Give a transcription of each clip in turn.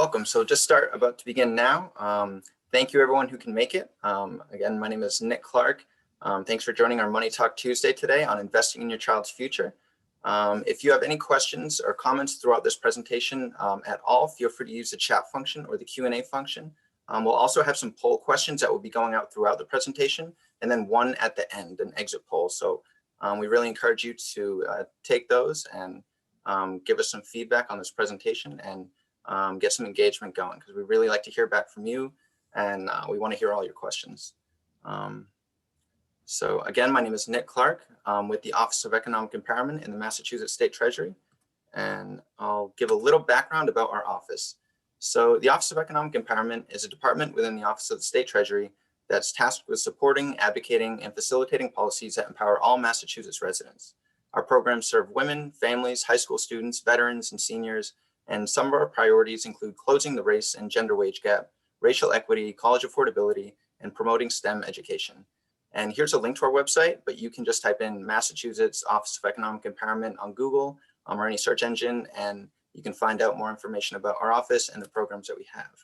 welcome. So just about to begin now. Thank you everyone who can make it. Again, my name is Nick Clark. Thanks for joining our Money Talk Tuesday today on investing in your child's future. If you have any questions or comments throughout this presentation at all, feel free to use the chat function or the Q&A function. We'll also have some poll questions that will be going out throughout the presentation, and then one at the end, an exit poll. So we really encourage you to take those and give us some feedback on this presentation and get some engagement going, because we really like to hear back from you, and we want to hear all your questions. So again, my name is Nick Clark with the Office of Economic Empowerment in the Massachusetts State Treasury, and I'll give a little background about our office. So the Office of Economic Empowerment is a department within the Office of the State Treasury that's tasked with supporting, advocating, and facilitating policies that empower all Massachusetts residents. Our programs serve women, families, high school students, veterans, and seniors, and some of our priorities include closing the race and gender wage gap, racial equity, college affordability, and promoting STEM education. And here's a link to our website, but you can just type in Massachusetts Office of Economic Empowerment on Google or any search engine, and you can find out more information about our office and the programs that we have.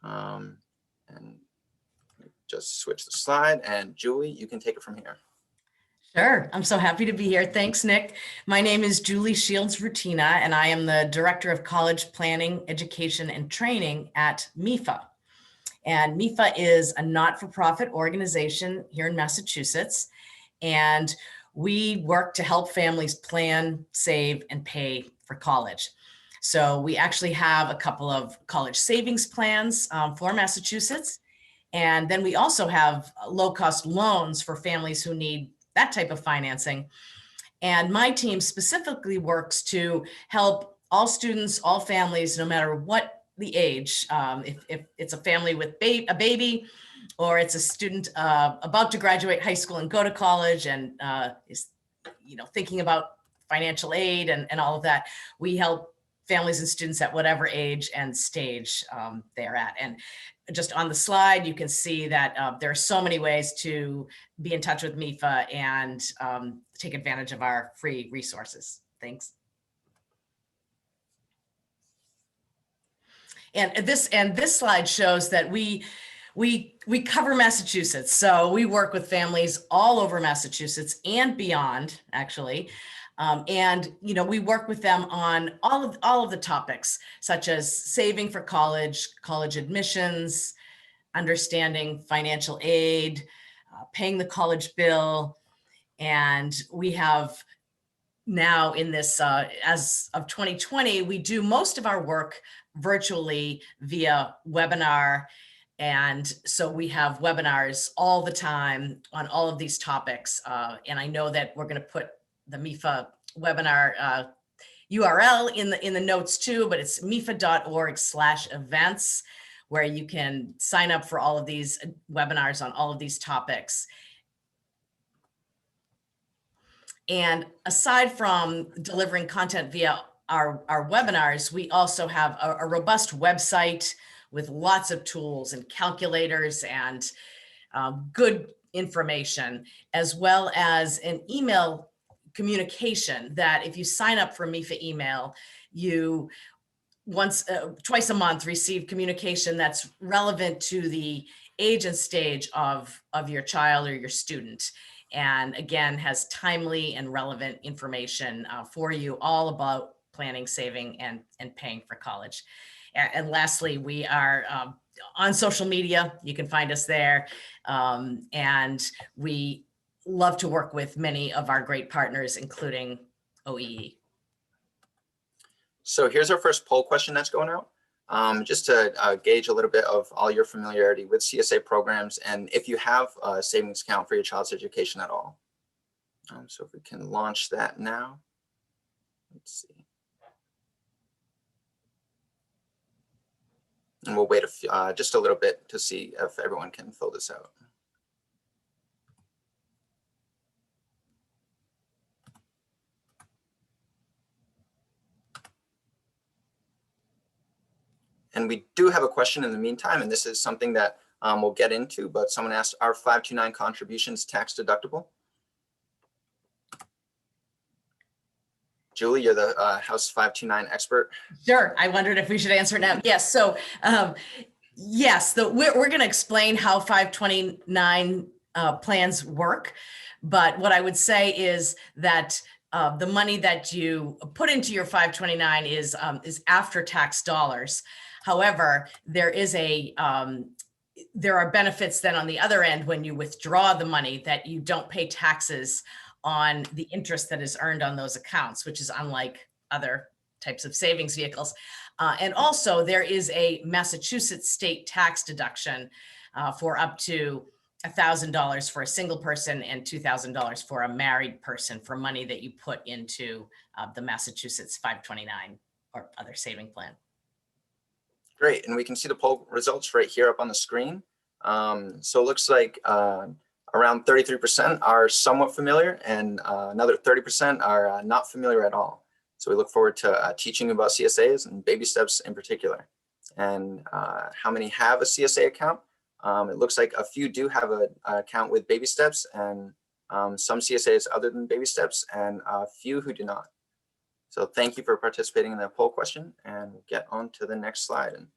And just switch the slide, and Julie, you can take it from here. Sure. I'm so happy to be here. Thanks, Nick. My name is Julie Shields-Rutina, and I am the Director of College Planning, Education, and Training at MEFA. And MEFA is a not-for-profit organization here in Massachusetts, and we work to help families plan, save, and pay for college. So we actually have a couple of college savings plans for Massachusetts, and then we also have low-cost loans for families who need that type of financing. And my team specifically works to help all students, all families, no matter what the age, if it's a family with a baby, or it's a student about to graduate high school and go to college and is thinking about financial aid and all of that. We help families and students at whatever age and stage they're at. And just on the slide, you can see that there are so many ways to be in touch with MEFA and take advantage of our free resources. Thanks. And this slide shows that we cover Massachusetts. So we work with families all over Massachusetts and beyond, actually. We work with them on all of the topics, such as saving for college admissions, understanding financial aid, paying the college bill. And we have now in this, as of 2020, we do most of our work virtually via webinar. And so we have webinars all the time on all of these topics. And I know that we're going to put the MEFA webinar URL in the notes too, but it's mefa.org/events, where you can sign up for all of these webinars on all of these topics. And aside from delivering content via our webinars, we also have a robust website with lots of tools and calculators and good information, as well as an email communication that if you sign up for MEFA email, you twice a month receive communication that's relevant to the age and stage of your child or your student. And again, has timely and relevant information for you all about planning, saving, and paying for college. And lastly, we are on social media. You can find us there. And we love to work with many of our great partners, including OEE. So here's our first poll question that's going out, just to gauge a little bit of all your familiarity with CSA programs and if you have a savings account for your child's education at all. So if we can launch that now, let's see. And we'll wait just a little bit to see if everyone can fill this out. And we do have a question in the meantime, and this is something that we'll get into, but someone asked, are 529 contributions tax deductible? Julie, you're the House 529 expert. Sure. I wondered if we should answer it now. Yes. So, yes, we're going to explain how 529 plans work. But what I would say is that the money that you put into your 529 is after tax dollars. However, there are benefits then on the other end when you withdraw the money, that you don't pay taxes on the interest that is earned on those accounts, which is unlike other types of savings vehicles. And also there is a Massachusetts state tax deduction for up to $1,000 for a single person and $2,000 for a married person for money that you put into the Massachusetts 529 or other saving plan. Great, and we can see the poll results right here up on the screen. So it looks like around 33% are somewhat familiar, and another 30% are not familiar at all. So we look forward to teaching about CSAs and BabySteps in particular. And how many have a CSA account? It looks like a few do have an account with BabySteps, and some CSAs other than BabySteps, and a few who do not. So thank you for participating in that poll question, and we'll get on to the next slide and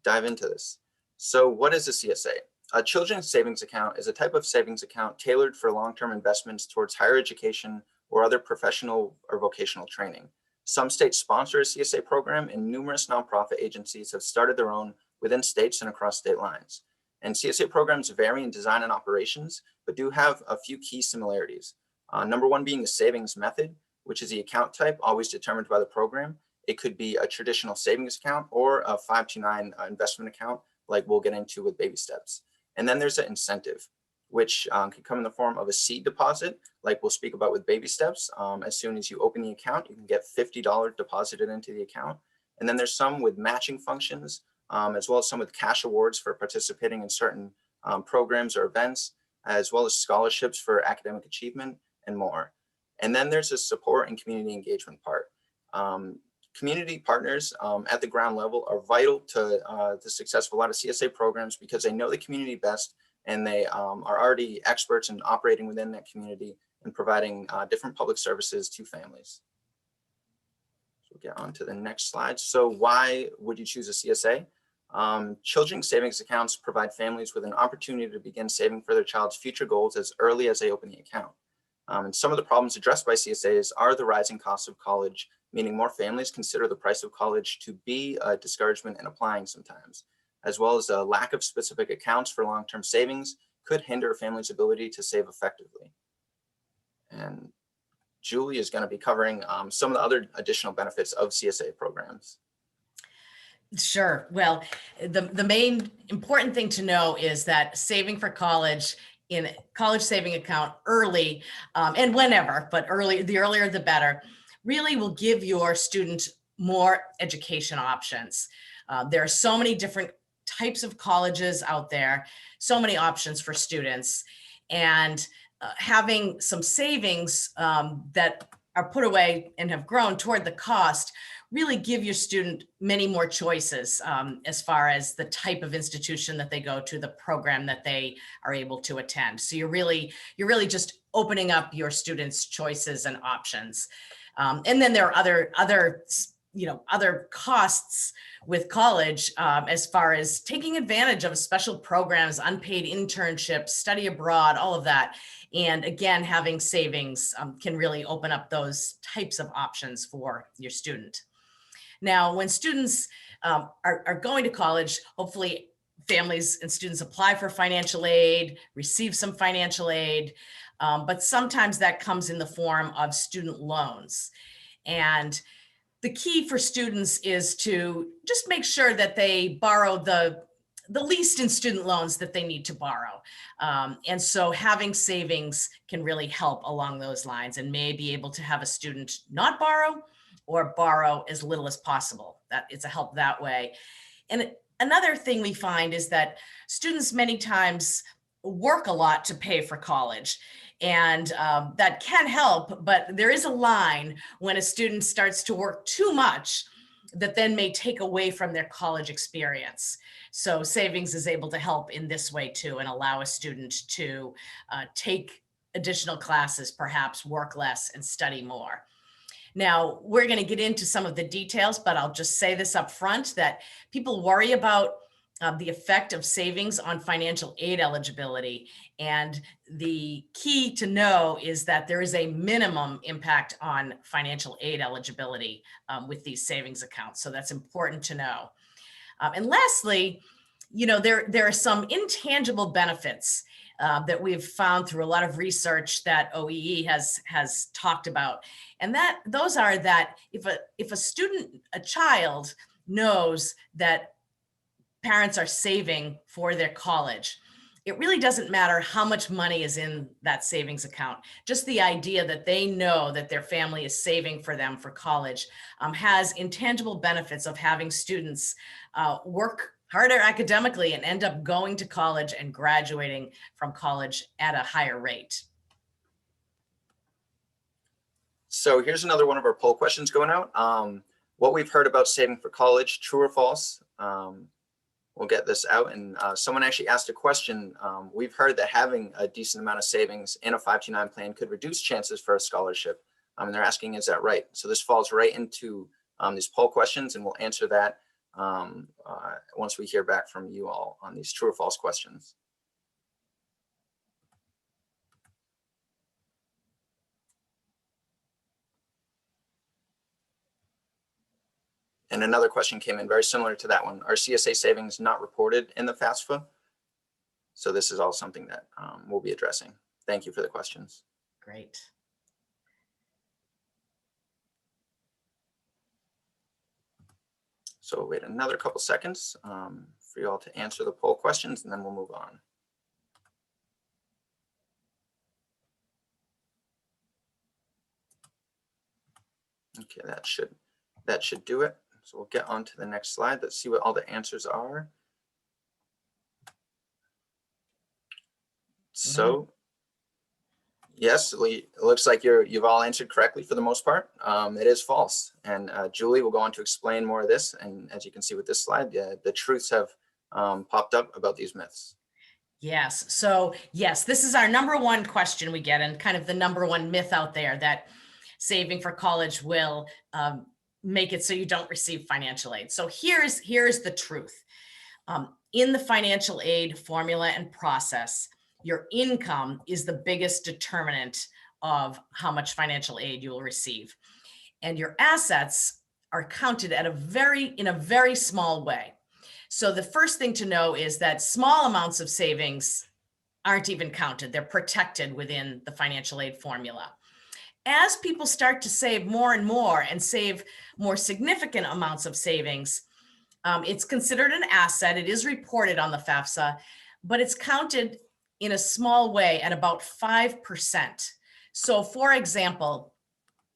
dive into this. So what is a CSA? A children's savings account is a type of savings account tailored for long-term investments towards higher education or other professional or vocational training. Some states sponsor a CSA program, and numerous nonprofit agencies have started their own within states and across state lines. And CSA programs vary in design and operations, but do have a few key similarities. Number one being the savings method, which is the account type always determined by the program. It could be a traditional savings account or a 529 investment account, like we'll get into with BabySteps. And then there's an incentive, which can come in the form of a seed deposit, like we'll speak about with BabySteps. As soon as you open the account, you can get $50 deposited into the account. And then there's some with matching functions, as well as some with cash awards for participating in certain programs or events, as well as scholarships for academic achievement and more. And then there's a support and community engagement part. Community partners at the ground level are vital to the success of a lot of CSA programs, because they know the community best, and they are already experts in operating within that community and providing different public services to families. So we'll get on to the next slide. So why would you choose a CSA? Children's savings accounts provide families with an opportunity to begin saving for their child's future goals as early as they open the account. And some of the problems addressed by CSAs are the rising cost of college, meaning more families consider the price of college to be a discouragement in applying sometimes, as well as a lack of specific accounts for long-term savings could hinder a family's ability to save effectively. And Julie is going to be covering some of the other additional benefits of CSA programs. Sure. Well, the main important thing to know is that saving for college in a college saving account early and whenever, but early, the earlier the better, really will give your student more education options. There are so many different types of colleges out there, so many options for students, and having some savings that are put away and have grown toward the cost really give your student many more choices as far as the type of institution that they go to, the program that they are able to attend. So you're really just opening up your students' choices and options. And then there are other costs with college as far as taking advantage of special programs, unpaid internships, study abroad, all of that. And again, having savings can really open up those types of options for your student. Now, when students are going to college, hopefully families and students apply for financial aid, receive some financial aid, but sometimes that comes in the form of student loans. And the key for students is to just make sure that they borrow the least in student loans that they need to borrow. And so having savings can really help along those lines, and may be able to have a student not borrow or borrow as little as possible. That it's a help that way. And another thing we find is that students many times work a lot to pay for college. And that can help, but there is a line when a student starts to work too much that then may take away from their college experience. So savings is able to help in this way too, and allow a student to take additional classes, perhaps work less and study more. Now, we're going to get into some of the details, but I'll just say this up front that people worry about the effect of savings on financial aid eligibility. And the key to know is that there is a minimum impact on financial aid eligibility with these savings accounts. So that's important to know. And lastly, there are some intangible benefits that we've found through a lot of research that OEE has talked about. And those are that if a child knows that parents are saving for their college, it really doesn't matter how much money is in that savings account. Just the idea that they know that their family is saving for them for college has intangible benefits of having students work harder academically and end up going to college and graduating from college at a higher rate. So here's another one of our poll questions going out. What we've heard about saving for college, true or false? We'll get this out. And someone actually asked a question. We've heard that having a decent amount of savings in a 529 plan could reduce chances for a scholarship. And they're asking, is that right? So this falls right into these poll questions, and we'll answer that once we hear back from you all on these true or false questions. And another question came in very similar to that one. Are CSA savings not reported in the FAFSA? So this is all something that we'll be addressing. Thank you for the questions. Great. So we'll wait another couple seconds for you all to answer the poll questions, and then we'll move on. Okay, that should do it. So we'll get on to the next slide. Let's see what all the answers are. So yes, it looks like you've all answered correctly for the most part. It is false. And Julie will go on to explain more of this. And as you can see with this slide, the truths have popped up about these myths. Yes. So yes, this is our number one question we get, and kind of the number one myth out there, that saving for college will make it so you don't receive financial aid. So here's the truth. In the financial aid formula and process, your income is the biggest determinant of how much financial aid you will receive. And your assets are counted in a very small way. So the first thing to know is that small amounts of savings aren't even counted. They're protected within the financial aid formula. As people start to save more and more and save more significant amounts of savings, it's considered an asset. It is reported on the FAFSA, but it's counted in a small way at about 5%. So for example,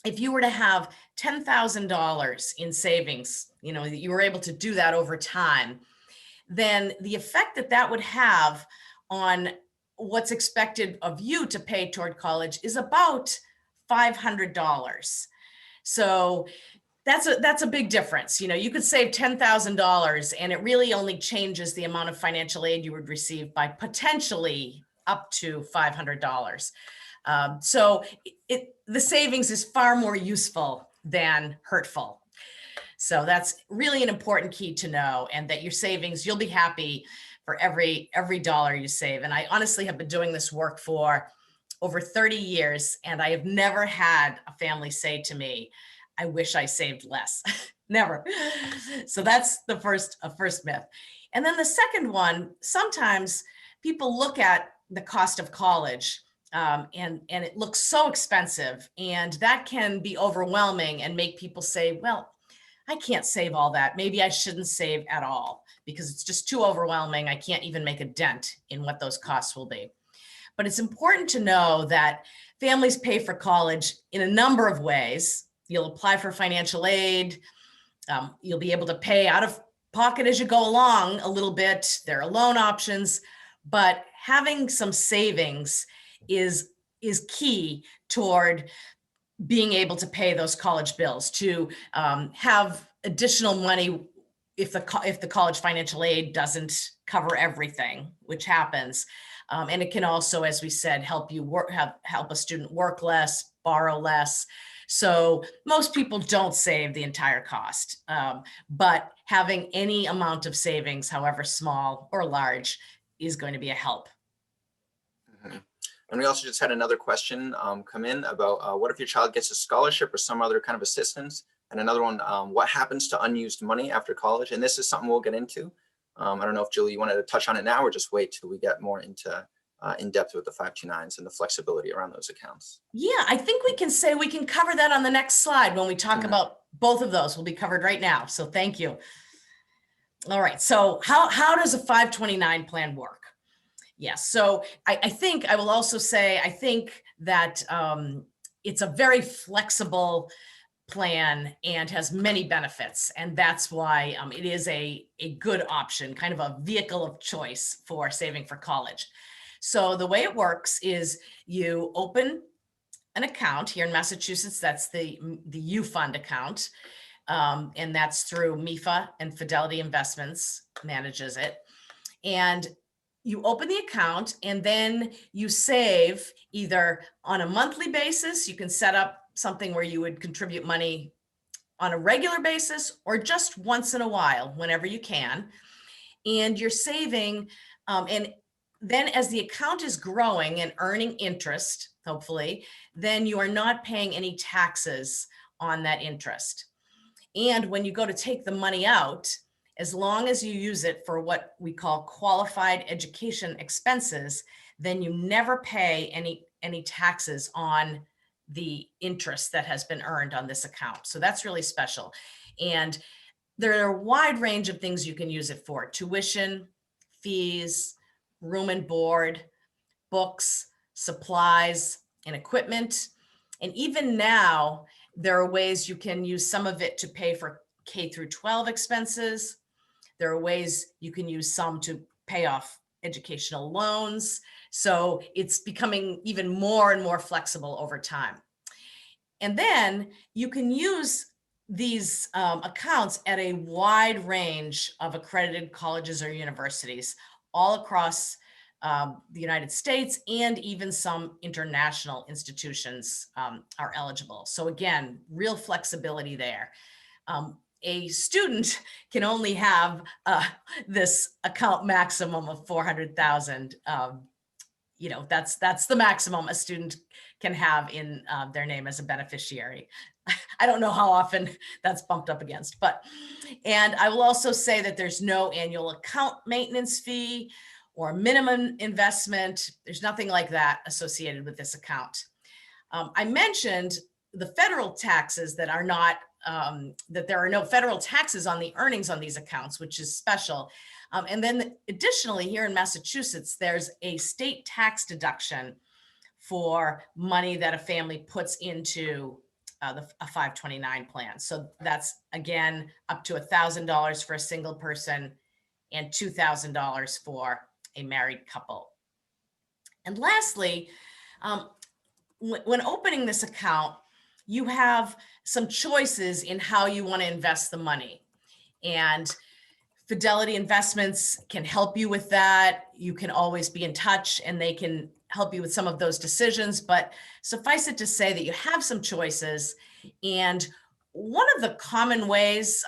if you were to have $10,000 in savings, you were able to do that over time, then the effect that would have on what's expected of you to pay toward college is about $500. So that's a big difference. You could save $10,000 and it really only changes the amount of financial aid you would receive by potentially up to $500. So the savings is far more useful than hurtful. So that's really an important key to know, and that your savings, you'll be happy for every dollar you save. And I honestly have been doing this work for over 30 years, and I have never had a family say to me, I wish I saved less. Never. So that's the first myth. And then the second one, sometimes people look at the cost of college and it looks so expensive, and that can be overwhelming and make people say, well, I can't save all that. Maybe I shouldn't save at all because it's just too overwhelming. I can't even make a dent in what those costs will be. But it's important to know that families pay for college in a number of ways. You'll apply for financial aid. You'll be able to pay out of pocket as you go along a little bit. There are loan options, but having some savings is key toward being able to pay those college bills, to have additional money if the college financial aid doesn't cover everything, which happens. And it can also, as we said, help a student work less, borrow less. So most people don't save the entire cost, but having any amount of savings, however small or large, is going to be a help. Mhm. And we also just had another question come in about what if your child gets a scholarship or some other kind of assistance? And another one, what happens to unused money after college? And this is something we'll get into. I don't know if Julie, you wanted to touch on it now or just wait till we get more into in depth with the 529s and the flexibility around those accounts. Yeah, I think we can say we can cover that on the next slide when we talk Mhm. about both of those will be covered right now. So thank you. All right, so how does a 529 plan work? Yes, so I think I will also say, I think that it's a very flexible plan and has many benefits. And that's why it is a good option, kind of a vehicle of choice for saving for college. So the way it works is you open an account here in Massachusetts. That's the U Fund account. And that's through MEFA, and Fidelity Investments manages it. And you open the account and then you save either on a monthly basis. You can set up something where you would contribute money on a regular basis or just once in a while, whenever you can. And you're saving, and then as the account is growing and earning interest, hopefully, then you are not paying any taxes on that interest. And when you go to take the money out, as long as you use it for what we call qualified education expenses, then you never pay any taxes on the interest that has been earned on this account. So that's really special. And there are a wide range of things you can use it for: tuition, fees, room and board, books, supplies, and equipment. And even now, there are ways you can use some of it to pay for K through 12 expenses. There are ways you can use some to pay off educational loans. So it's becoming even more and more flexible over time. And then you can use these accounts at a wide range of accredited colleges or universities all across the United States, and even some international institutions are eligible. So again, real flexibility there. A student can only have this account maximum of 400,000. You know, that's the maximum a student can have in their name as a beneficiary. I don't know how often that's bumped up against, but, and I will also say that there's no annual account maintenance fee or minimum investment. There's nothing like that associated with this account. I mentioned the federal taxes that are not, that there are no federal taxes on the earnings on these accounts, which is special. And then additionally, here in Massachusetts, there's a state tax deduction for money that a family puts into a 529 plan. So that's, again, up to $1,000 for a single person and $2,000 for a married couple. And lastly, when opening this account, you have some choices in how you want to invest the money. And Fidelity Investments can help you with that. You can always be in touch and they can help you with some of those decisions, but suffice it to say that you have some choices. And one of the common ways,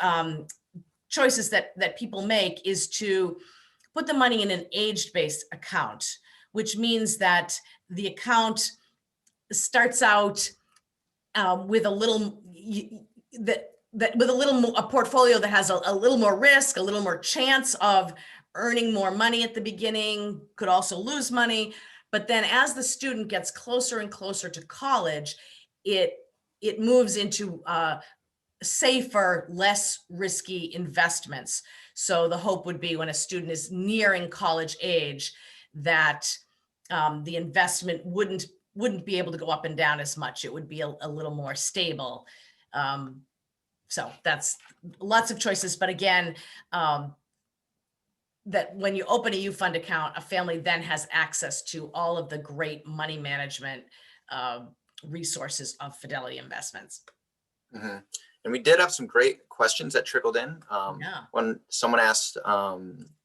choices that people make is to put the money in an age-based account, which means that the account starts out with a little, a portfolio that has a little more risk, a little more chance of earning more money at the beginning, could also lose money. But then as the student gets closer and closer to college, it moves into safer, less risky investments. So the hope would be when a student is nearing college age that the investment wouldn't be able to go up and down as much. It would be a little more stable. So that's lots of choices. But again, that when you open a U Fund account, a family then has access to all of the great money management resources of Fidelity Investments. Mm-hmm. And we did have some great questions that trickled in. Yeah. When someone asked,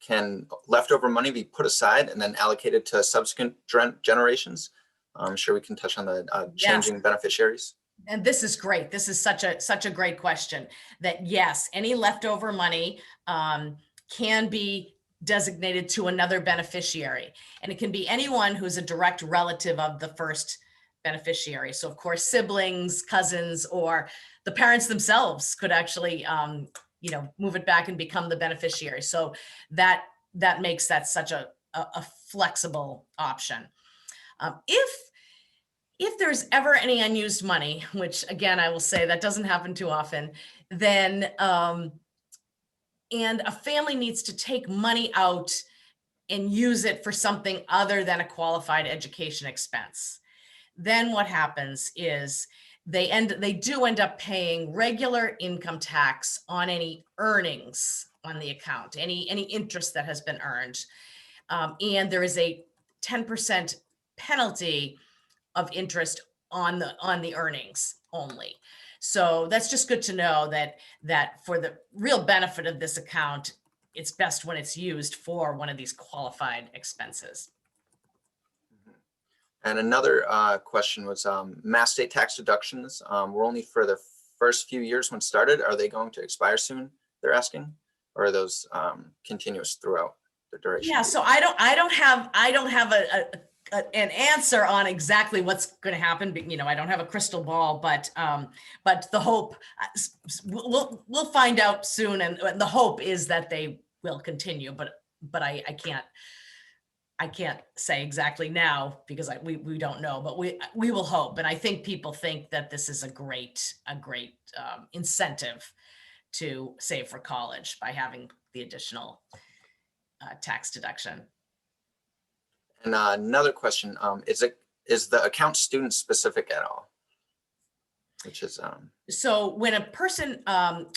can leftover money be put aside and then allocated to subsequent generations? I'm sure we can touch on the changing beneficiaries. And this is great. This is such a great question, that yes, any leftover money can be designated to another beneficiary. And it can be anyone who's a direct relative of the first beneficiary. So of course, siblings, cousins, or the parents themselves could actually move it back and become the beneficiary. So that makes that such a flexible option. If there's ever any unused money, which again, I will say that doesn't happen too often, then and a family needs to take money out and use it for something other than a qualified education expense, then what happens is they do end up paying regular income tax on any earnings on the account, any interest that has been earned. And there is a 10% penalty of interest on the earnings only. So that's just good to know that for the real benefit of this account, it's best when it's used for one of these qualified expenses. And another question was Mass state tax deductions were only for the first few years when started. Are they going to expire soon, they're asking? Or are those continuous throughout the duration? Yeah, so I don't have an answer on exactly what's going to happen. I don't have a crystal ball, but the hope, we'll find out soon, and the hope is that they will continue. But I can't say exactly now because we don't know. But we will hope, and I think people think that this is a great incentive to save for college by having the additional tax deduction. And another question, is the account student specific at all? Which is so when a person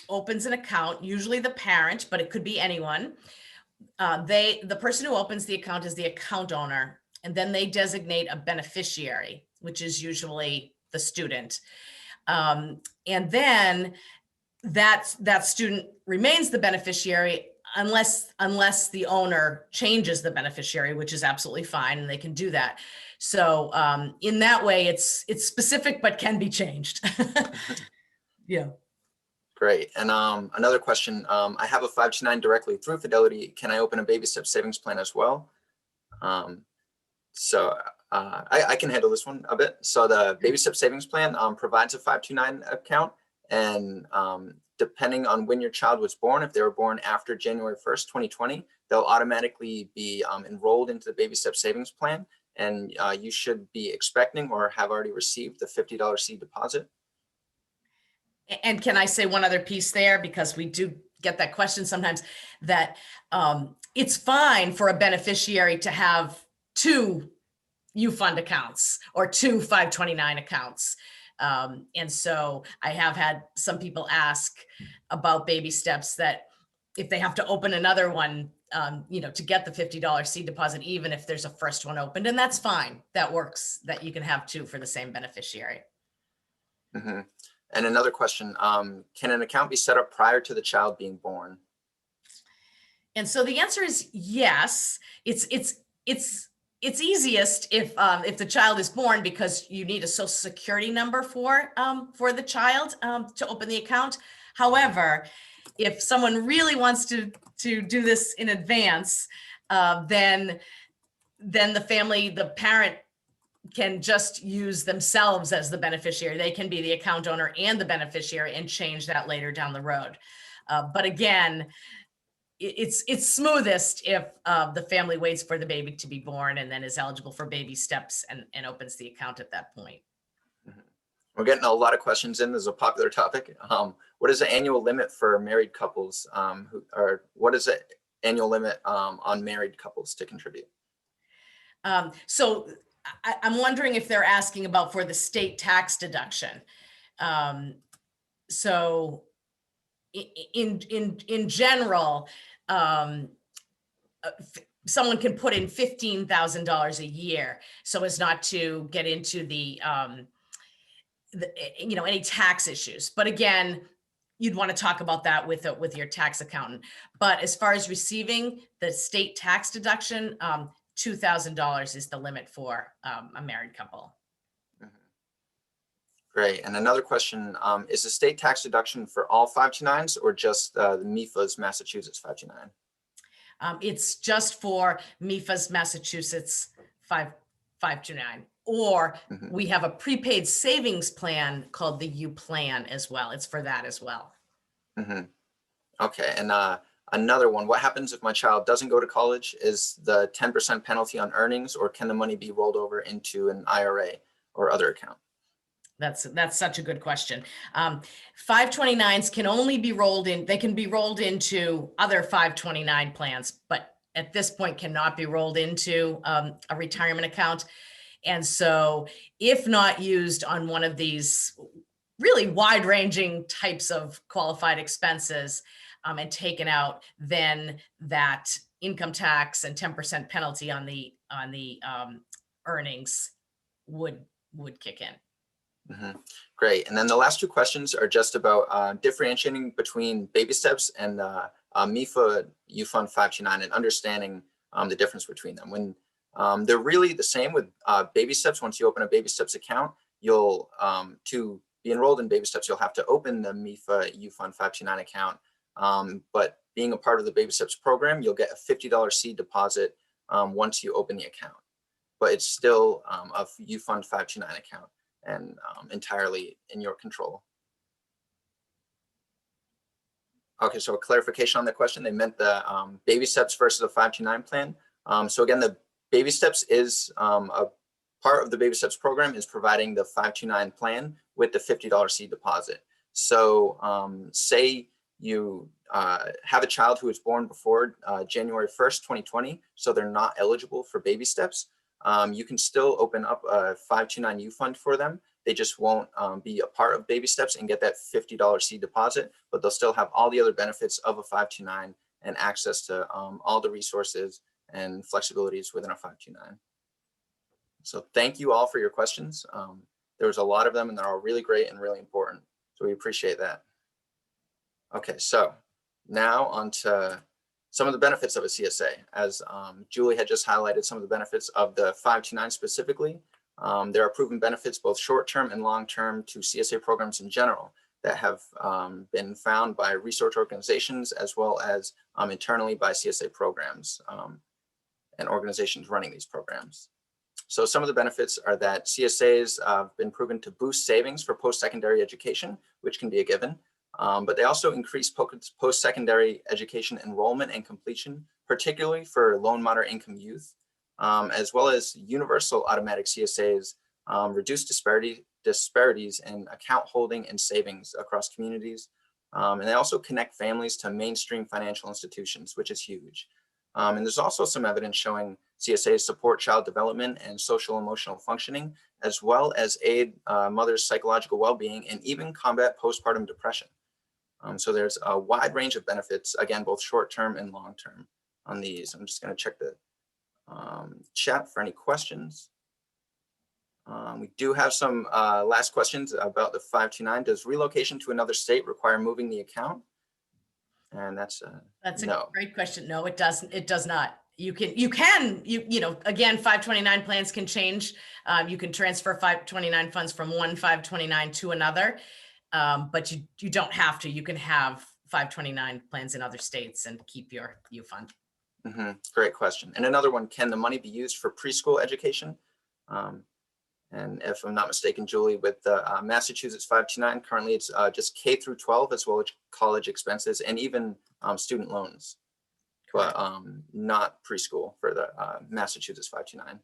opens an account, usually the parent, but it could be anyone, the person who opens the account is the account owner, and then they designate a beneficiary, which is usually the student. And then that student remains the beneficiary unless the owner changes the beneficiary, which is absolutely fine, and they can do that. So in that way, it's specific, but can be changed. Yeah. great. And another question, I have a 529 directly through Fidelity. Can I open a BabySteps savings plan as well? So I can handle this one a bit. So the BabySteps savings plan provides a 529 account, and depending on when your child was born, if they were born after January 1st, 2020, they'll automatically be enrolled into the BabySteps savings plan, and you should be expecting or have already received the $50 seed deposit. And can I say one other piece there, because we do get that question sometimes, that it's fine for a beneficiary to have 2 U-Fund accounts or 2 529 accounts. And so I have had some people ask about BabySteps that if they have to open another one, to get the $50 seed deposit, even if there's a first one opened, and that's fine. That works, that you can have 2 for the same beneficiary. Mm-hmm. And another question, can an account be set up prior to the child being born? And so the answer is yes. It's easiest if the child is born, because you need a social security number for the child to open the account. However, if someone really wants to do this in advance, then the parent can just use themselves as the beneficiary. They can be the account owner and the beneficiary and change that later down the road. But again, it's smoothest if the family waits for the baby to be born and then is eligible for BabySteps and opens the account at that point. We're getting a lot of questions in. This is a popular topic. What is the annual limit for married couples what is the annual limit on married couples to contribute? So I'm wondering if they're asking about for the state tax deduction. So in general, someone can put in $15,000 a year so as not to get into the any tax issues. But again, you'd want to talk about that with your tax accountant. But as far as receiving the state tax deduction, $2,000 is the limit for a married couple. Great. And another question, is the state tax deduction for all 529s or just the MEFA's Massachusetts 529? It's just for MEFA's Massachusetts 529, or Mhm. we have a prepaid savings plan called the U plan as well. It's for that as well. Mhm. Okay, and another one, what happens if my child doesn't go to college? Is the 10% penalty on earnings, or can the money be rolled over into an IRA or other account? That's such a good question. 529s can only be rolled in, they can be rolled into other 529 plans, but at this point cannot be rolled into a retirement account. And so if not used on one of these really wide-ranging types of qualified expenses and taken out, then that income tax and 10% penalty on the earnings would kick in. Mhm. Great. And then the last two questions are just about differentiating between BabySteps and MEFA U Fund 529 and understanding the difference between them. When they're really the same with BabySteps, once you open a BabySteps account, you'll to be enrolled in BabySteps, you'll have to open the MEFA U Fund 529 account. But being a part of the BabySteps program, you'll get a $50 seed deposit once you open the account. But it's still a U Fund 529 account and entirely in your control. Okay, so a clarification on the question, they meant the BabySteps versus a 529 plan. So again, the BabySteps is a part of the BabySteps program is providing the 529 plan with the $50 seed deposit. So say you have a child who was born before January 1st, 2020, so they're not eligible for BabySteps. You can still open up a 529 U fund for them. They just won't be a part of BabySteps and get that $50 seed deposit, but they'll still have all the other benefits of a 529 and access to all the resources and flexibilities within a 529. So thank you all for your questions. There was a lot of them and they're all really great and really important. So we appreciate that. Okay, so now on to some of the benefits of a CSA. As Julie had just highlighted some of the benefits of the 529 specifically. There are proven benefits both short-term and long-term to CSA programs in general that have been found by research organizations as well as internally by CSA programs and organizations running these programs. So some of the benefits are that CSAs have been proven to boost savings for post-secondary education, which can be a given. But they also increase post-secondary education enrollment and completion, particularly for low and moderate income youth, as well as universal automatic CSAs reduce disparities in account holding and savings across communities. And they also connect families to mainstream financial institutions, which is huge. And there's also some evidence showing CSAs support child development and social emotional functioning, as well as aid mothers' psychological well-being and even combat postpartum depression. So there's a wide range of benefits, again, both short-term and long-term on these. I'm just going to check the chat for any questions. We do have some last questions about the 529. Does relocation to another state require moving the account? And that's a great question. No, it doesn't. It does not. You know, again, 529 plans can change. You can transfer 529 funds from one 529 to another, but you don't have to. You can have 529 plans in other states and keep your U fund. Great question. And another one, can the money be used for preschool education? And if I'm not mistaken, Julie, with the Massachusetts 529, currently it's just K through 12 as well as college expenses and even student loans, but not preschool for the Massachusetts 529.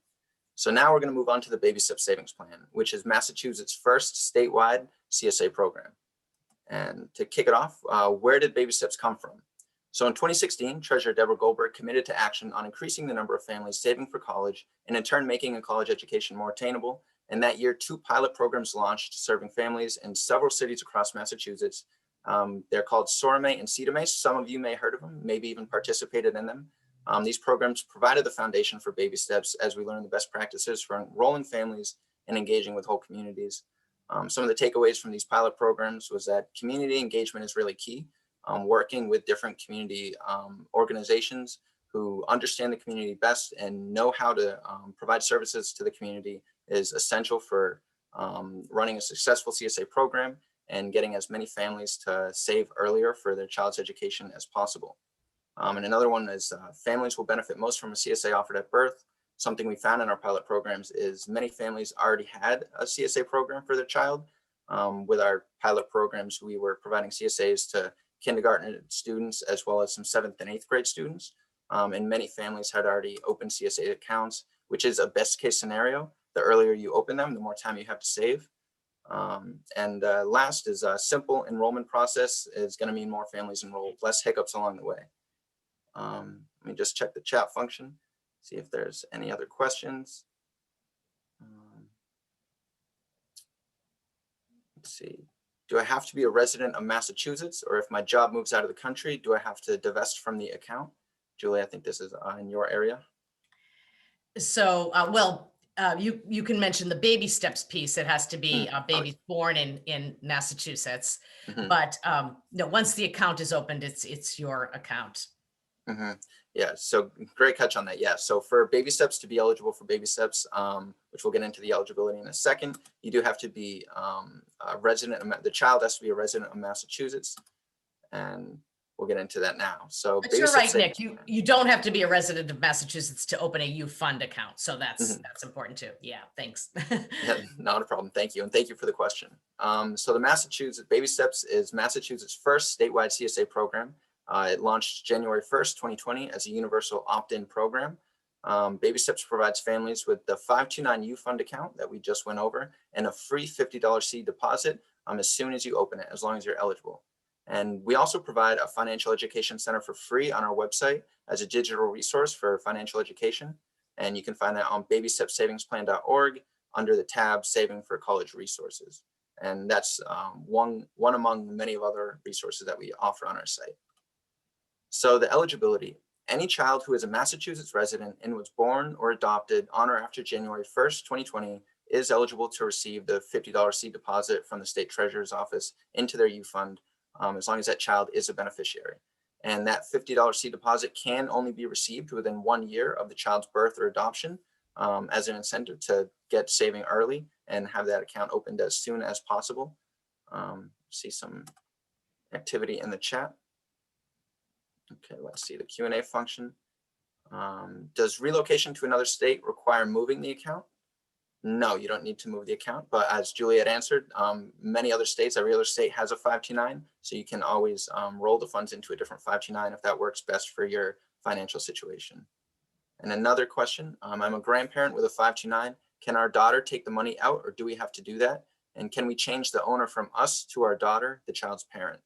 So now we're going to move on to the BabySteps Savings Plan, which is Massachusetts' first statewide CSA program. And to kick it off, where did BabySteps come from? So in 2016, Treasurer Deborah Goldberg committed to action on increasing the number of families saving for college and in turn making a college education more attainable. And that year, 2 pilot programs launched serving families in several cities across Massachusetts. They're called Sorame and Cedame. Some of you may have heard of them, maybe even participated in them. These programs provided the foundation for BabySteps as we learn the best practices for enrolling families and engaging with whole communities. Some of the takeaways from these pilot programs was that community engagement is really key. Working with different community organizations who understand the community best and know how to provide services to the community is essential for running a successful CSA program, and getting as many families to save earlier for their child's education as possible. And another one is families will benefit most from a CSA offered at birth. Something we found in our pilot programs is many families already had a CSA program for their child. With our pilot programs, we were providing CSAs to kindergarten students as well as some 7th and 8th grade students. And many families had already opened CSA accounts, which is a best case scenario. The earlier you open them, the more time you have to save. And last is a simple enrollment process is going to mean more families enrolled, less hiccups along the way. Let me just check the chat function, see if there's any other questions. Let's see. Do I have to be a resident of Massachusetts, or if my job moves out of the country, do I have to divest from the account? Julie, I think this is in your area. So, you can mention the BabySteps piece. It has to be babies born in Massachusetts, but no, once the account is opened, it's your account. Yeah, so great catch on that. Yeah, so for BabySteps to be eligible for BabySteps, which we'll get into the eligibility in a second, you do have to be a resident. The child has to be a resident of Massachusetts, and we'll get into that now. So but you're right, Nick. You don't have to be a resident of Massachusetts to open a U Fund account. So that's important too. Yeah, thanks. Yeah, not a problem. Thank you, and thank you for the question. So the Massachusetts BabySteps is Massachusetts' first statewide CSA program. It launched January 1st, 2020 as a universal opt-in program. BabySteps provides families with the 529 U Fund account that we just went over and a free $50 seed deposit as soon as you open it, as long as you're eligible. And we also provide a financial education center for free on our website as a digital resource for financial education. And you can find that on babystepsavingsplan.org under the tab Saving for College Resources. And that's one among many of other resources that we offer on our site. So the eligibility, any child who is a Massachusetts resident and was born or adopted on or after January 1st, 2020 is eligible to receive the $50 seed deposit from the state treasurer's office into their U Fund, as long as that child is a beneficiary. And that $50 seed deposit can only be received within 1 year of the child's birth or adoption, as an incentive to get saving early and have that account opened as soon as possible. See some activity in the chat. Okay, let's see the Q&A function. Does relocation to another state require moving the account? No, you don't need to move the account, but as Juliet answered, many other states, every other state has a 529, so you can always roll the funds into a different 529 if that works best for your financial situation. And another question, I'm a grandparent with a 529. Can our daughter take the money out, or do we have to do that? And can we change the owner from us to our daughter, the child's parent?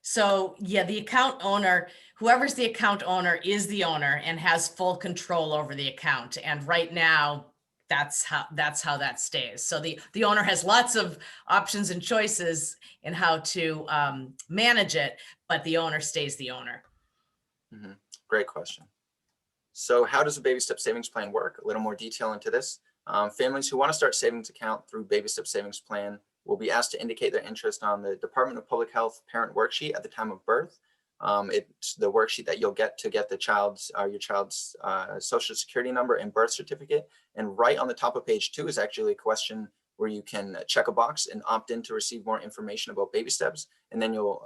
So yeah, the account owner, whoever's the account owner is the owner and has full control over the account. And right now, that's how that stays. So the owner has lots of options and choices in how to manage it, but the owner stays the owner. Great question. So how does a BabySteps savings plan work? A little more detail into this. Families who want to start savings account through BabySteps savings plan will be asked to indicate their interest on the Department of Public Health parent worksheet at the time of birth. It's the worksheet that you'll get to get the your child's social security number and birth certificate. And right on the top of page 2 is actually a question where you can check a box and opt in to receive more information about BabySteps. And then you'll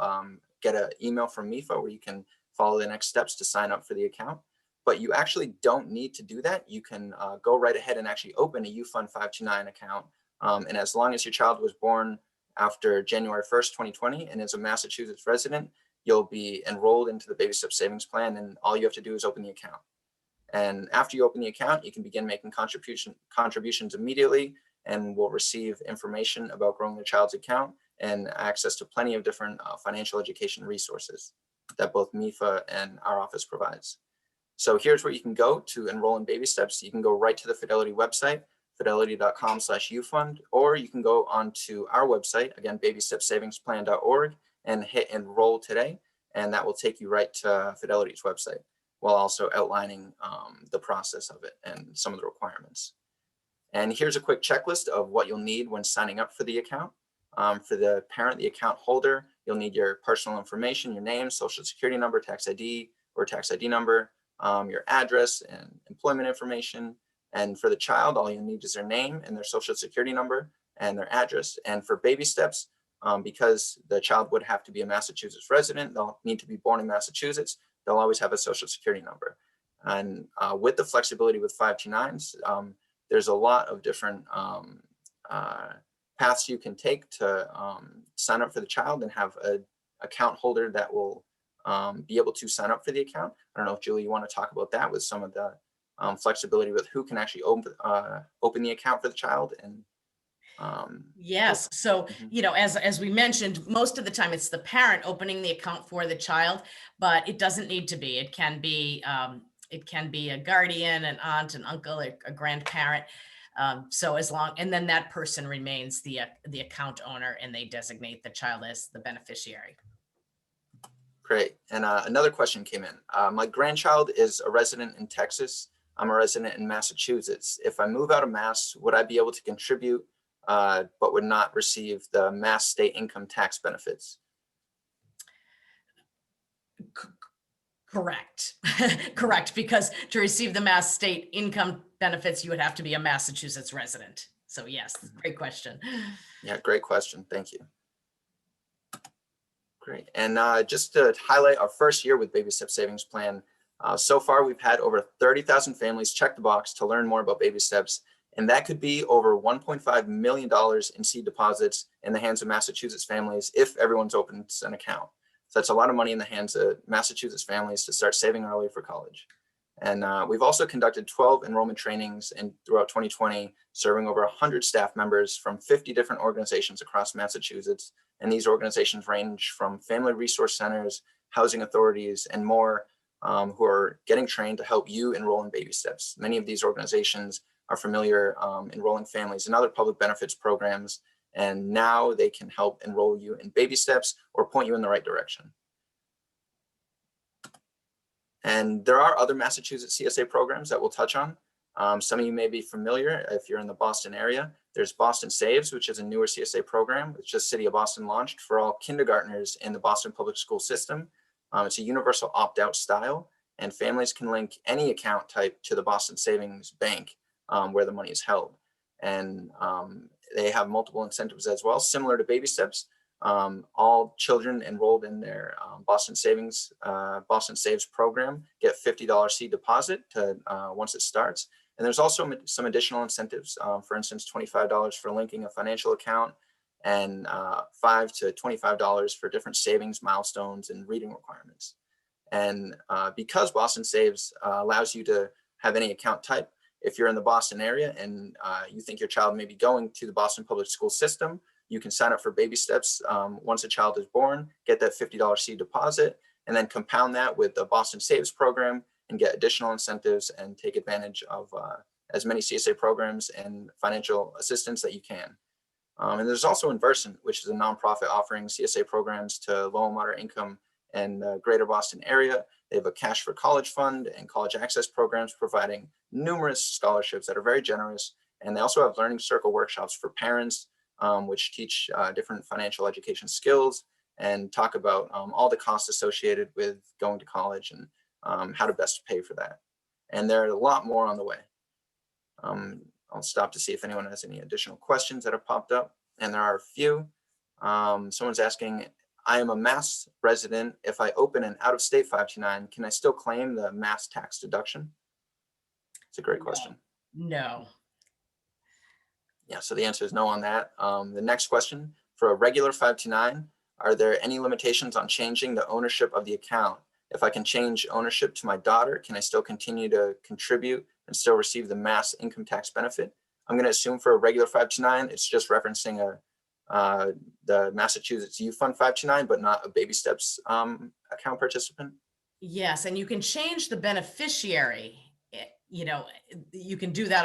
get an email from MEFA where you can follow the next steps to sign up for the account. But you actually don't need to do that. You can go right ahead and actually open a U Fund 529 account. And as long as your child was born after January 1st, 2020 and is a Massachusetts resident, you'll be enrolled into the BabySteps savings plan, and all you have to do is open the account. And after you open the account, you can begin making contributions immediately, and will receive information about growing the child's account and access to plenty of different financial education resources that both MEFA and our office provides. So here's where you can go to enroll in BabySteps. You can go right to the Fidelity website, fidelity.com/ufund, or you can go onto our website, again, babystepsavingsplan.org, and hit enroll today, and that will take you right to Fidelity's website, while also outlining the process of it and some of the requirements. And here's a quick checklist of what you'll need when signing up for the account. For the parent, the account holder, you'll need your personal information, your name, social security number, tax ID or tax ID number, your address and employment information, And for the child, all you need is their name and their social security number and their address. And for BabySteps, because the child would have to be a Massachusetts resident, they'll need to be born in Massachusetts, they'll always have a social security number. And with the flexibility with 529s, there's a lot of different paths you can take to sign up for the child and have an account holder that will be able to sign up for the account. I don't know if Julie, you want to talk about that with some of the flexibility with who can actually open the account for the child. And yes, so as we mentioned, most of the time it's the parent opening the account for the child, but it doesn't need to be. It can be a guardian, an aunt, an uncle, a grandparent. So as long, and then that person remains the account owner, and they designate the child as the beneficiary. Great. And another question came in. My grandchild is a resident in Texas. I'm a resident in Massachusetts. If I move out of Mass, would I be able to contribute, but would not receive the Mass state income tax benefits? Correct. Correct. Because to receive the Mass state income benefits, you would have to be a Massachusetts resident. So yes, great question. Yeah, great question. Thank you. Great. And just to highlight our first year with BabySteps Savings Plan, so far we've had over 30,000 families check the box to learn more about BabySteps, and that could be over $1.5 million in seed deposits in the hands of Massachusetts families if everyone's opens an account. So that's a lot of money in the hands of Massachusetts families to start saving early for college. And we've also conducted 12 enrollment trainings throughout 2020, serving over 100 staff members from 50 different organizations across Massachusetts. And these organizations range from family resource centers, housing authorities, and more, who are getting trained to help you enroll in BabySteps. Many of these organizations are familiar enrolling families in other public benefits programs, and now they can help enroll you in BabySteps or point you in the right direction. And there are other Massachusetts CSA programs that we'll touch on. Some of you may be familiar if you're in the Boston area. There's Boston Saves, which is a newer CSA program, which the City of Boston launched for all kindergartners in the Boston public school system. It's a universal opt-out style, and families can link any account type to the Boston Savings Bank where the money is held. And they have multiple incentives as well, similar to BabySteps. All children enrolled in their Boston Saves program get $50 seed deposit once it starts. And there's also some additional incentives. For instance, $25 for linking a financial account, and $5 to $25 for different savings milestones and reading requirements. And because Boston Saves allows you to have any account type, if you're in the Boston area and you think your child may be going to the Boston public school system, you can sign up for BabySteps once a child is born, get that $50 seed deposit, and then compound that with the Boston Saves program and get additional incentives and take advantage of as many CSA programs and financial assistance that you can. And there's also Inversant, which is a nonprofit offering CSA programs to low and moderate income and the greater Boston area. They have a Cash for College fund and college access programs providing numerous scholarships that are very generous. And they also have learning circle workshops for parents, which teach different financial education skills and talk about all the costs associated with going to college and how to best pay for that. And there are a lot more on the way. I'll stop to see if anyone has any additional questions that have popped up. And there are a few. Someone's asking, I am a Mass resident. If I open an out-of-state 529, can I still claim the Mass tax deduction? It's a great question. No. Yeah, so the answer is no on that. The next question, for a regular 529, are there any limitations on changing the ownership of the account? If I can change ownership to my daughter, can I still continue to contribute and still receive the Mass income tax benefit? I'm going to assume for a regular 529, it's just referencing the Massachusetts Youth Fund 529, but not a BabySteps account participant. Yes, and you can change the beneficiary. You can do that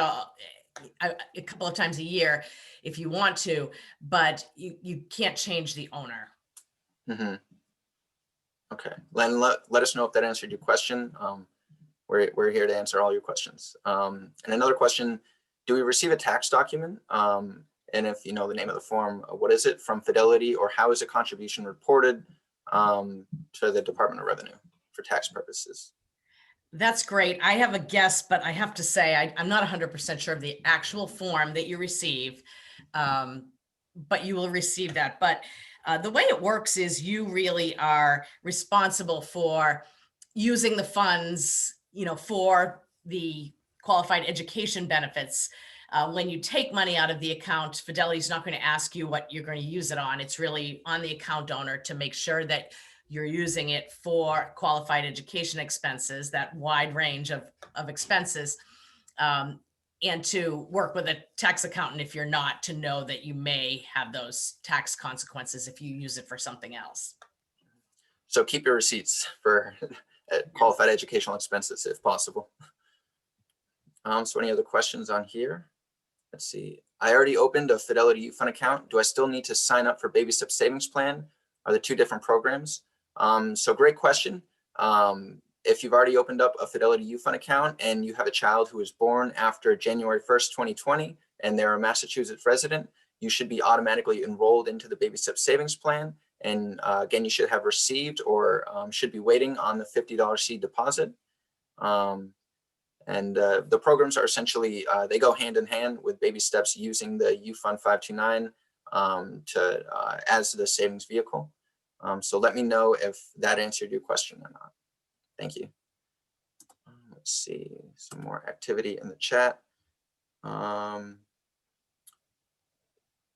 a couple of times a year if you want to, but you can't change the owner. Mm-hmm. Okay, Len, let us know if that answered your question. We're here to answer all your questions. And another question, do we receive a tax document? And if you know the name of the form, what is it from Fidelity, or how is a contribution reported to the Department of Revenue for tax purposes? That's great. I have a guess, but I have to say, I'm not 100% sure of the actual form that you receive, but you will receive that. But the way it works is you really are responsible for using the funds, for the qualified education benefits. When you take money out of the account, Fidelity is not going to ask you what you're going to use it on. It's really on the account owner to make sure that you're using it for qualified education expenses, that wide range of expenses, and to work with a tax accountant if you're not, to know that you may have those tax consequences if you use it for something else. So keep your receipts for qualified educational expenses if possible. So any other questions on here? Let's see. I already opened a Fidelity Youth Fund account. Do I still need to sign up for BabySteps Savings Plan? Are the two different programs? So great question. If you've already opened up a Fidelity Youth Fund account and you have a child who was born after January 1st, 2020, and they're a Massachusetts resident, you should be automatically enrolled into the BabySteps Savings Plan. And again, you should have received or should be waiting on the $50 seed deposit. The programs are essentially, they go hand in hand with BabySteps using the Youth Fund 529 as the savings vehicle. So let me know if that answered your question or not. Thank you. Let's see, some more activity in the chat.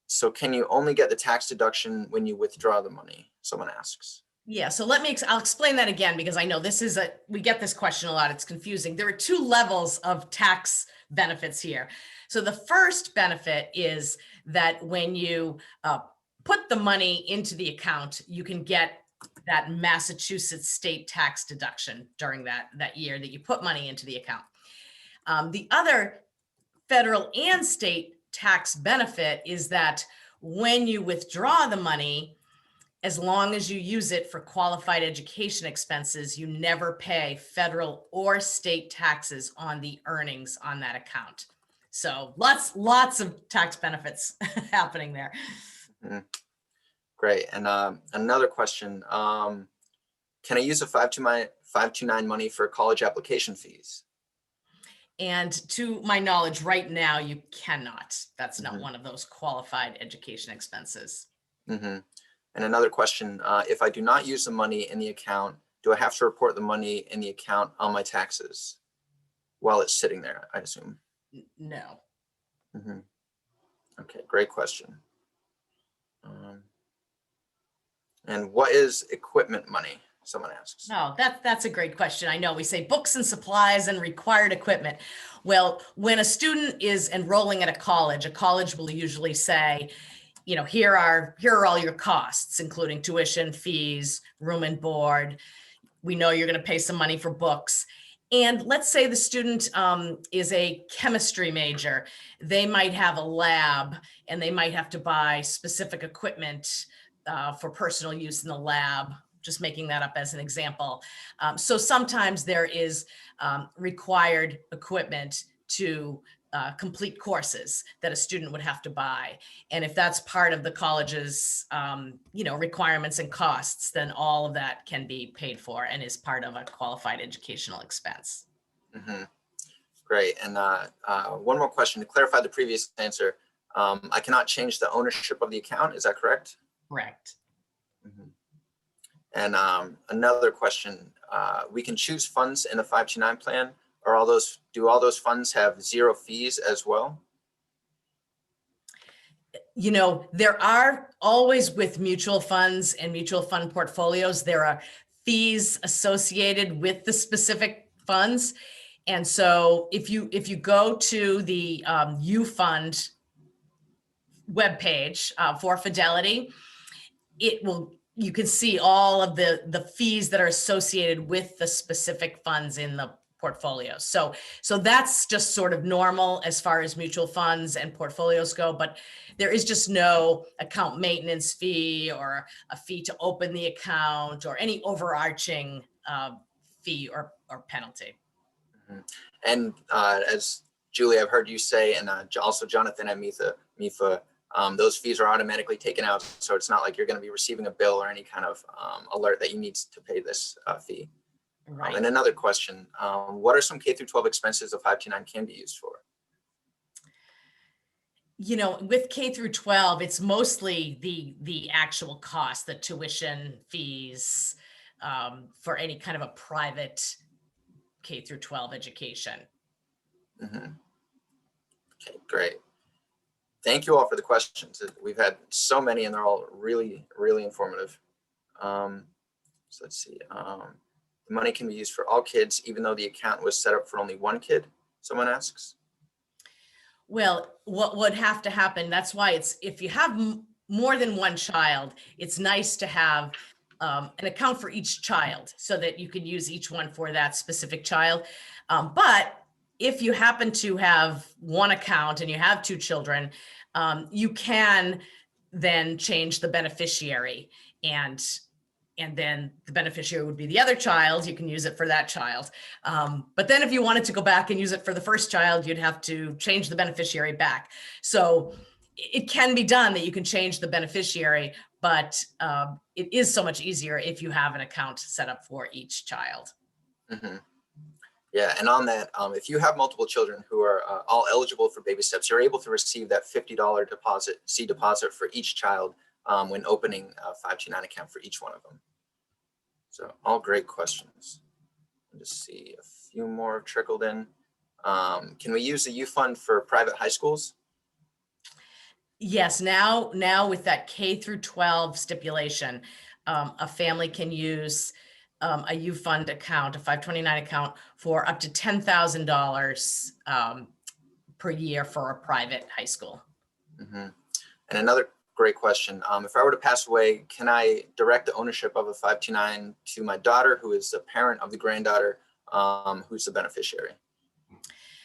So can you only get the tax deduction when you withdraw the money? Someone asks. Yeah, so I'll explain that again, because I know we get this question a lot. It's confusing. There are two levels of tax benefits here. So the first benefit is that when you put the money into the account, you can get that Massachusetts state tax deduction during that year that you put money into the account. The other federal and state tax benefit is that when you withdraw the money, as long as you use it for qualified education expenses, you never pay federal or state taxes on the earnings on that account. So lots of tax benefits happening there. Mm-hmm. Great. And another question, can I use a 529 money for college application fees? And to my knowledge, right now, you cannot. That's not one of those qualified education expenses. Mm-hmm. And another question, if I do not use the money in the account, do I have to report the money in the account on my taxes while it's sitting there, I assume? No. Mm-hmm. Okay, great question. And what is equipment money? Someone asks. No, that's a great question. I know we say books and supplies and required equipment. Well, when a student is enrolling at a college will usually say, here are all your costs, including tuition, fees, room and board. We know you're going to pay some money for books. And let's say the student is a chemistry major. They might have a lab and they might have to buy specific equipment for personal use in the lab, just making that up as an example. So sometimes there is required equipment to complete courses that a student would have to buy. And if that's part of the college's, requirements and costs, then all of that can be paid for and is part of a qualified educational expense. Mm-hmm. Great. And one more question to clarify the previous answer. I cannot change the ownership of the account. Is that correct? Correct. Mm-hmm. And another question, we can choose funds in the 529 plan. Do all those funds have zero fees as well? There are always, with mutual funds and mutual fund portfolios, there are fees associated with the specific funds. And so if you go to the U Fund webpage for Fidelity, you can see all of the fees that are associated with the specific funds in the portfolio. So that's just sort of normal as far as mutual funds and portfolios go, but there is just no account maintenance fee or a fee to open the account or any overarching fee or penalty. Mm-hmm. And as Julie, I've heard you say, and also Jonathan at MEFA, those fees are automatically taken out. So it's not like you're going to be receiving a bill or any kind of alert that you need to pay this fee. Right. And another question, what are some K through 12 expenses a 529 can be used for? With K through 12, it's mostly the actual cost, the tuition fees, for any kind of a private K through 12 education. Okay, great. Thank you all for the questions. We've had so many and they're all really, really informative. So let's see. The money can be used for all kids, even though the account was set up for only one kid, someone asks. Well, what would have to happen, that's why if you have more than one child, it's nice to have an account for each child so that you can use each one for that specific child. But if you happen to have one account and you have two children, you can then change the beneficiary, and then the beneficiary would be the other child. You can use it for that child. But then if you wanted to go back and use it for the first child, you'd have to change the beneficiary back. So it can be done that you can change the beneficiary, but it is so much easier if you have an account set up for each child. Yeah, and on that, if you have multiple children who are all eligible for BabySteps, you're able to receive that $50 seed deposit for each child when opening a 529 account for each one of them. So all great questions. Let's see, a few more trickled in. Can we use the U Fund for private high schools? Yes, now with that K through 12 stipulation, a family can use a U Fund account, a 529 account, for up to $10,000 per year for a private high school. And another great question. If I were to pass away, can I direct the ownership of a 529 to my daughter, who is the parent of the granddaughter, who's the beneficiary?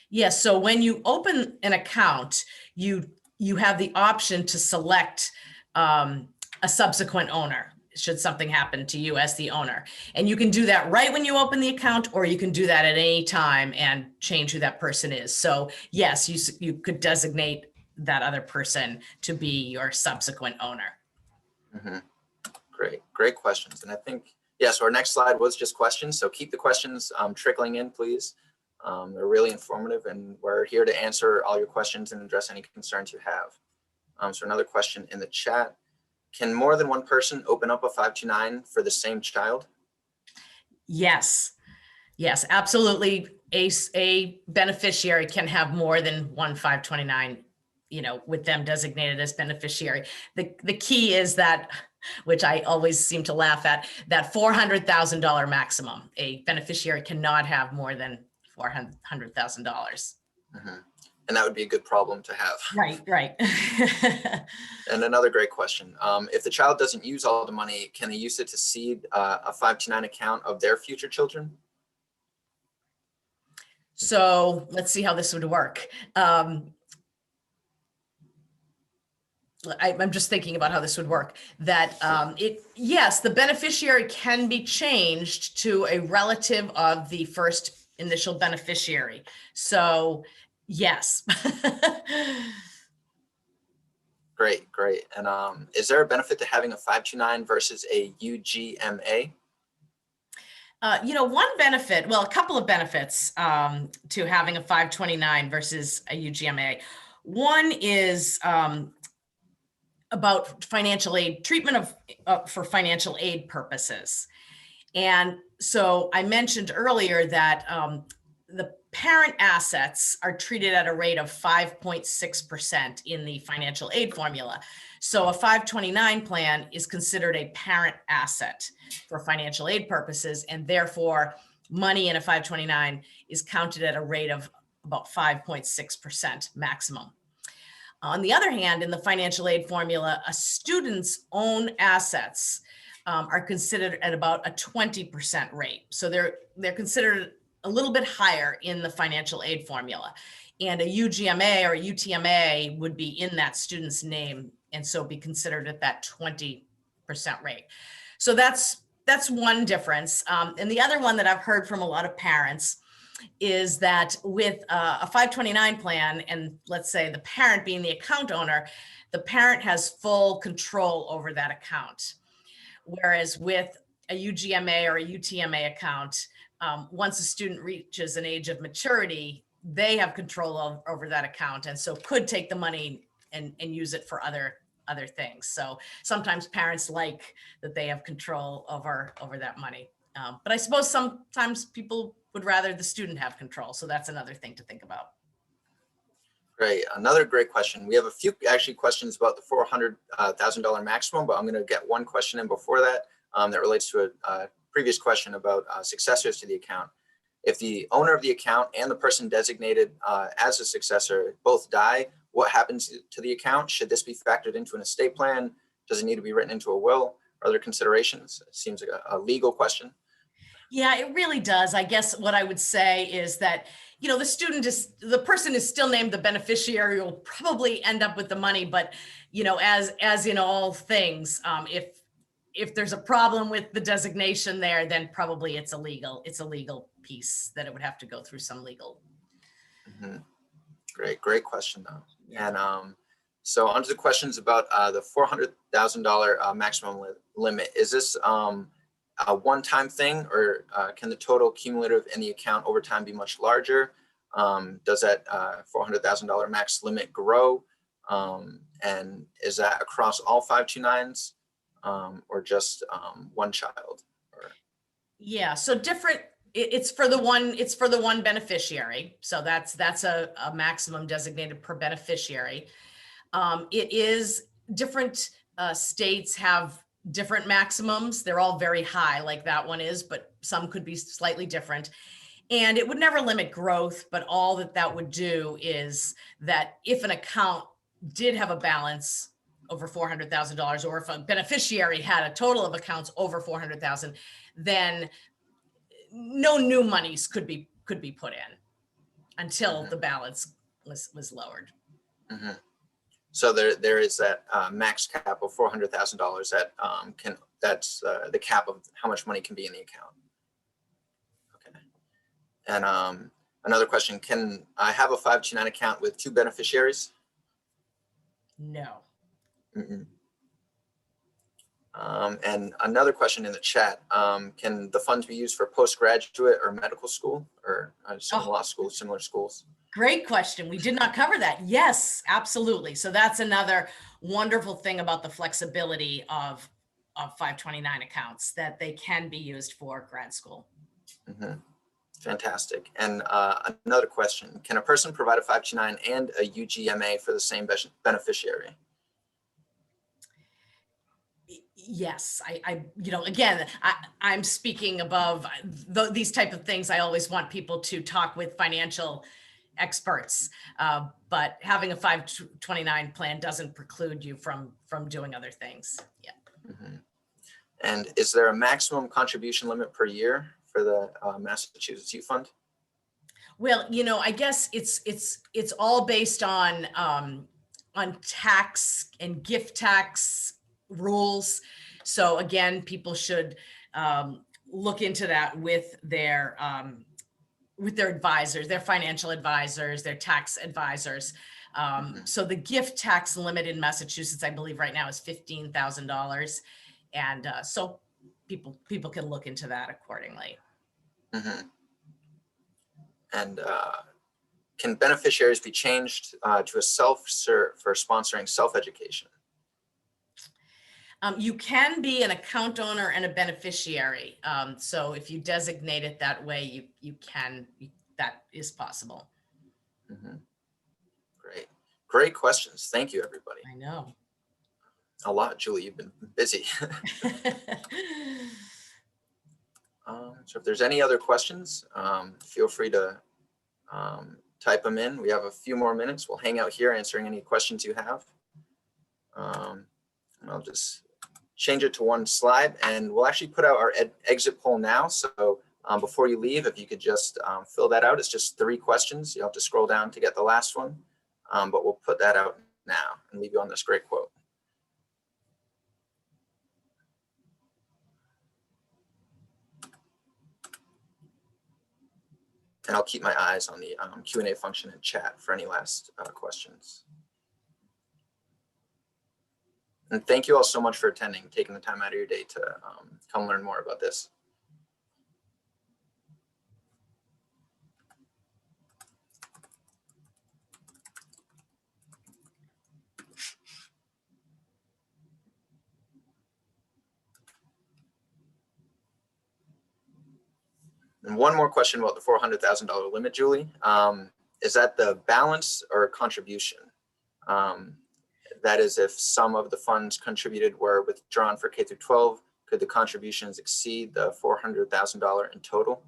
Yes, so when you open an account, you have the option to select a subsequent owner should something happen to you as the owner. And you can do that right when you open the account, or you can do that at any time and change who that person is. So yes, you could designate that other person to be your subsequent owner. Great questions. And I think, yes, our next slide was just questions. So keep the questions trickling in, please. They're really informative, and we're here to answer all your questions and address any concerns you have. So another question in the chat: can more than one person open up a 529 for the same child? Yes, absolutely. A beneficiary can have more than one 529, with them designated as beneficiary. The key is that, which I always seem to laugh at, that $400,000 maximum. A beneficiary cannot have more than $400,000. And that would be a good problem to have. Right. And another great question. If the child doesn't use all the money, can they use it to seed a 529 account of their future children? So let's see how this would work. I'm just thinking about how this would work. That yes, the beneficiary can be changed to a relative of the first initial beneficiary. So yes. Great. And is there a benefit to having a 529 versus a UGMA? One benefit, well, a couple of benefits to having a 529 versus a UGMA. One is about financial aid, treatment for financial aid purposes. And so I mentioned earlier that the parent assets are treated at a rate of 5.6% in the financial aid formula. So a 529 plan is considered a parent asset for financial aid purposes, and therefore money in a 529 is counted at a rate of about 5.6% maximum. On the other hand, in the financial aid formula, a student's own assets are considered at about a 20% rate. So they're considered a little bit higher in the financial aid formula. And a UGMA or a UTMA would be in that student's name, and so be considered at that 20% rate. So that's one difference. And the other one that I've heard from a lot of parents is that with a 529 plan, and let's say the parent being the account owner, the parent has full control over that account. Whereas with a UGMA or a UTMA account, once a student reaches an age of maturity, they have control over that account, and so could take the money and use it for other things. So sometimes parents like that they have control over that money. But I suppose sometimes people would rather the student have control. So that's another thing to think about. Great. Another great question. We have a few actually questions about the $400,000 maximum, but I'm going to get one question in before that that relates to a previous question about successors to the account. If the owner of the account and the person designated as a successor both die, what happens to the account? Should this be factored into an estate plan? Does it need to be written into a will? Are there considerations? It seems like a legal question. Yeah, it really does. I guess what I would say is that, you know, the person is still named the beneficiary, will probably end up with the money, but, you know, as in all things, if there's a problem with the designation there, then probably it's a legal piece that it would have to go through some legal. Mm-hmm. Great question though. Yeah. And so onto the questions about the $400,000 maximum limit. Is this a one-time thing, or can the total cumulative in the account over time be much larger? Does that $400,000 max limit grow? And is that across all 529s or just one child? Yeah, so different. It's for the one beneficiary. So that's a maximum designated per beneficiary. It is different states have different maximums. They're all very high like that one is, but some could be slightly different. And it would never limit growth, but all that would do is that if an account did have a balance over $400,000, or if a beneficiary had a total of accounts over 400,000, then no new monies could be put in until the balance was lowered. Mm-hmm. So there is that max cap of $400,000 that that's the cap of how much money can be in the account. Okay. And another question: can I have a 529 account with two beneficiaries? No. Mm-mm. And another question in the chat: can the funds be used for postgraduate or medical school, or law school, similar schools? Great question. We did not cover that. Yes, absolutely. So that's another wonderful thing about the flexibility of 529 accounts, that they can be used for grad school. Mm-hmm. Fantastic. And another question: can a person provide a 529 and a UGMA for the same beneficiary? Yes, I you know, again, I'm speaking above these type of things. I always want people to talk with financial experts, but having a 529 plan doesn't preclude you from doing other things. Yeah. Mm-hmm. And is there a maximum contribution limit per year for the Massachusetts Youth Fund? Well, you know, I guess it's all based on tax and gift tax rules. So again, people should look into that with their advisors, their financial advisors, their tax advisors. So the gift tax limit in Massachusetts, I believe right now is $15,000. And so people can look into that accordingly. Mm-hmm. And can beneficiaries be changed to a self-serve for sponsoring self-education? You can be an account owner and a beneficiary. So if you designate it that way, you can, that is possible. Mm-hmm. Great questions. Thank you, everybody. I know. A lot, Julie, you've been busy. So if there's any other questions, feel free to type them in. We have a few more minutes. We'll hang out here answering any questions you have. And I'll just change it to one slide, and we'll actually put out our exit poll now. So before you leave, if you could just fill that out. It's just 3 questions. You'll have to scroll down to get the last one, but we'll put that out now and leave you on this great quote. And I'll keep my eyes on the Q&A function in chat for any last questions. And thank you all so much for attending, taking the time out of your day to come learn more about this. And one more question about the $400,000 limit, Julie. Is that the balance or contribution? That is, if some of the funds contributed were withdrawn for K through 12, could the contributions exceed the $400,000 in total?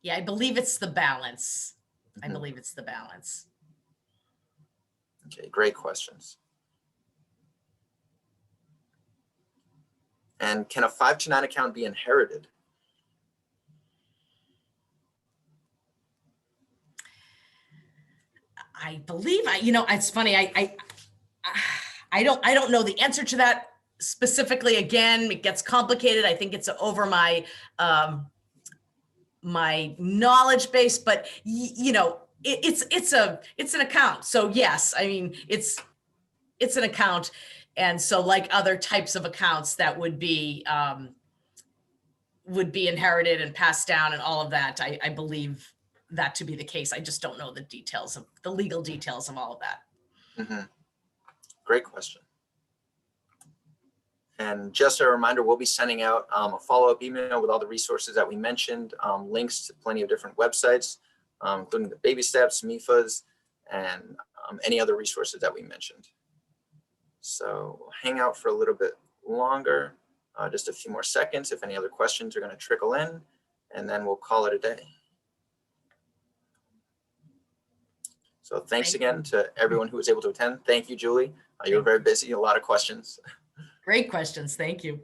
Yeah, I believe it's the balance. I Mhm. believe it's the balance. Okay, great questions. And can a 529 account be inherited? I believe it's funny. I don't know the answer to that specifically. Again, it gets complicated. I think it's over my my knowledge base, but it's an account. So yes, I mean it's an account, and so like other types of accounts that would be inherited and passed down and all of that. I believe that to be the case. I just don't know the details of the legal details of all of that. Mm-hmm. Great question. And just a reminder, we'll be sending out a follow-up email with all the resources that we mentioned, links to plenty of different websites, including the BabySteps, MEFAs, and any other resources that we mentioned. So we'll hang out for a little bit longer, just a few more seconds if any other questions are going to trickle in, and then we'll call it a day. So thanks again to everyone who was able to attend. Thank you, Julie. You were very busy, a lot of questions. Great questions. Thank you.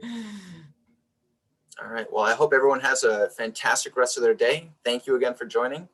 All right. Well, I hope everyone has a fantastic rest of their day. Thank you again for joining.